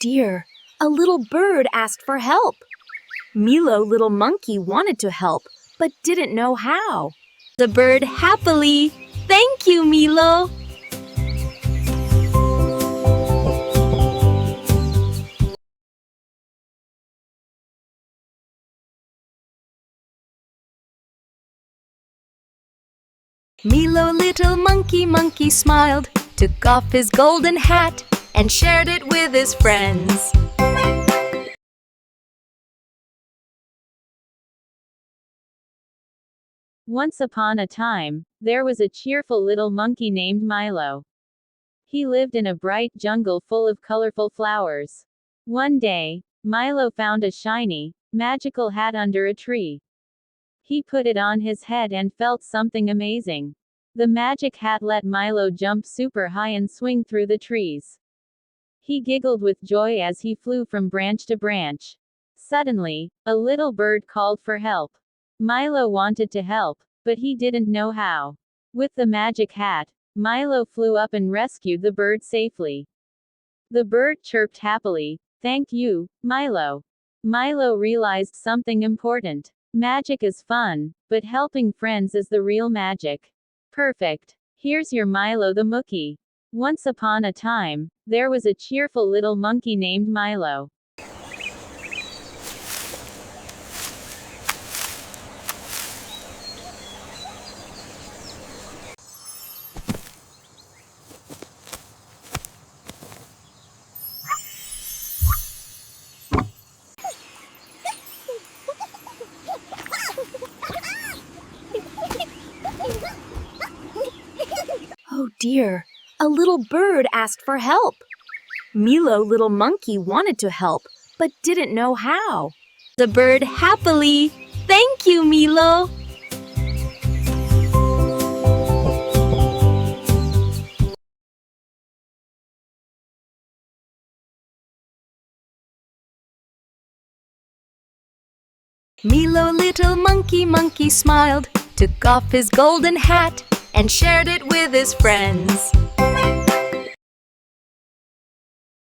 dear, a little bird asked for help. Milo, little monkey, wanted to help, but didn't know how. The bird happily, "Thank you, Milo." Milo, little monkey, smiled, took off his golden hat, and shared it with his friends. Once upon a time, there was a cheerful little monkey named Milo. He lived in a bright jungle full of colorful flowers. One day, Milo found a shiny, magical hat under a tree. He put it on his head and felt something amazing. The magic hat let Milo jump super high and swing through the trees. He giggled with joy as he flew from branch to branch. Suddenly, a little bird called for help. Milo wanted to help, but he didn't know how. With the magic hat, Milo flew up and rescued the bird safely. The bird chirped happily, "Thank you, Milo." Milo realized something important. Magic is fun, but helping friends is the real magic. Perfect. Here's your Milo the Mookie. Once upon a time, there was a cheerful little monkey named Milo. Oh dear, a little bird asked for help. Milo, little monkey, wanted to help, but didn't know how. The bird happily, "Thank you, Milo." Milo, little monkey, smiled, took off his golden hat, and shared it with his friends.